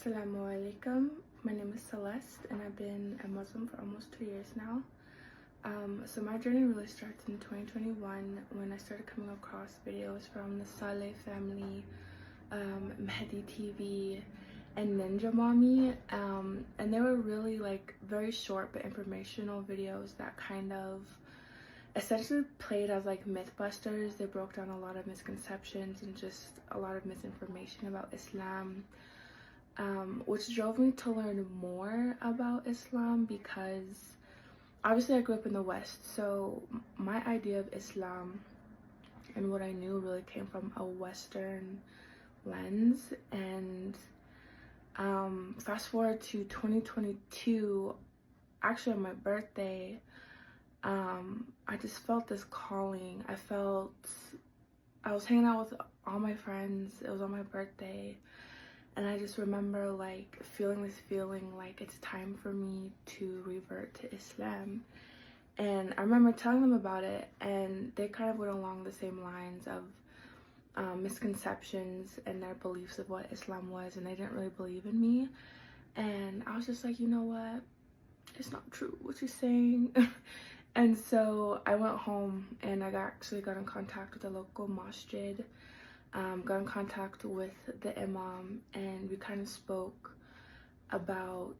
Assalamu alaikum. My name is Celeste and I've been a Muslim for almost 2 years now. So my journey really starts in 2021 when I started coming across videos from the Saleh family, Mehdi TV, and Ninja Mommy. And they were really like very short but informational videos that kind of essentially played as like mythbusters. They broke down a lot of misconceptions and just a lot of misinformation about Islam, which drove me to learn more about Islam because obviously I grew up in the West, so my idea of Islam and what I knew really came from a Western lens. And fast forward to 2022, actually on my birthday, I just felt this calling. I was hanging out with all my friends. It was on my birthday, and I just remember like feeling this feeling like it's time for me to revert to Islam. And I remember telling them about it, and they kind of went along the same lines of misconceptions and their beliefs of what Islam was, and they didn't really believe in me. And I was just like, you know what, it's not true what you're saying. And so I went home and I actually got in contact with the local masjid, got in contact with the imam, and we kind of spoke about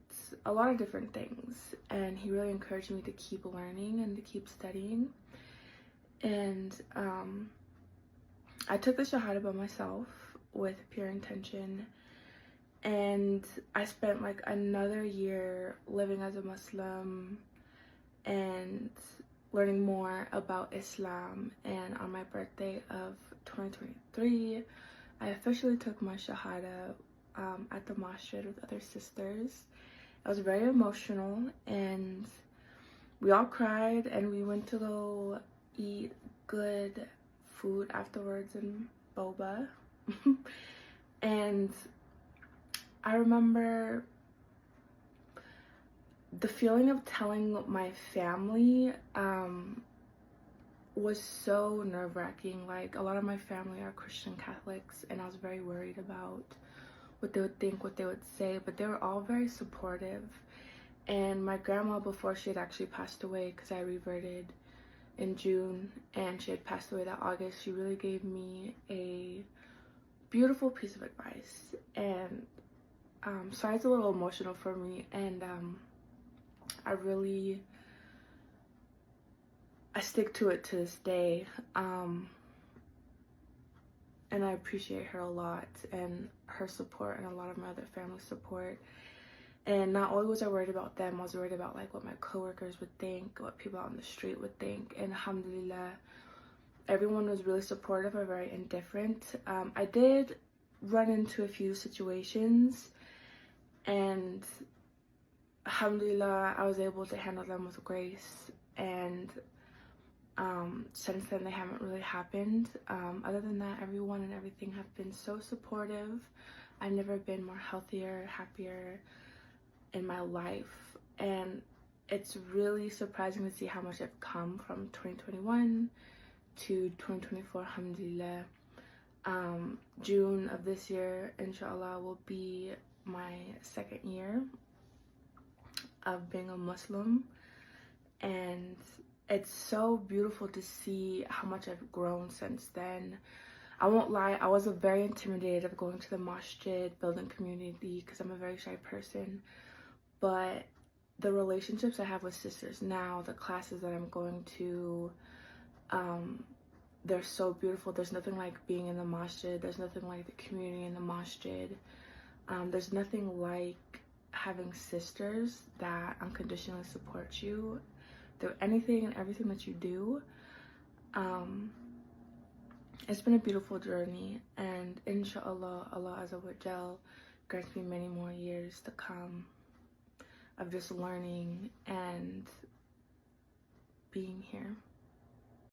a lot of different things. And he really encouraged me to keep learning and to keep studying. And I took the shahada by myself with pure intention. And I spent like another year living as a Muslim and learning more about Islam. And on my birthday of 2023, I officially took my shahada at the masjid with other sisters. It was very emotional, and we all cried, and we went to go eat good food afterwards in boba. And I remember the feeling of telling my family was so nerve-wracking. Like, a lot of my family are Christian Catholics, and I was very worried about what they would think, what they would say, but they were all very supportive. And my grandma, before she had actually passed away, because I reverted in June and she had passed away that August, she really gave me a beautiful piece of advice. And sorry, it's a little emotional for me, and I stick to it to this day, and I appreciate her a lot, and her support, and a lot of my other family support. And not only was I worried about them, I was worried about like what my coworkers would think, what people out on the street would think. And alhamdulillah, everyone was really supportive or very indifferent. I did run into a few situations, and alhamdulillah, I was able to handle them with grace, and since then they haven't really happened. Other than that, everyone and everything have been so supportive. I've never been more healthier, happier in my life, and it's really surprising to see how much I've come from 2021 to 2024, alhamdulillah. June of this year, inshallah, will be my 2nd year of being a Muslim, and it's so beautiful to see how much I've grown since then. I won't lie, I was very intimidated of going to the masjid, building community, because I'm a very shy person. But the relationships I have with sisters now, the classes that I'm going to, they're so beautiful. There's nothing like being in the masjid. There's nothing like the community in the masjid. There's nothing like having sisters that unconditionally support you through anything and everything that you do. It's been a beautiful journey, and inshallah, Allah Azza wa Jal grants me many more years to come of just learning and being here.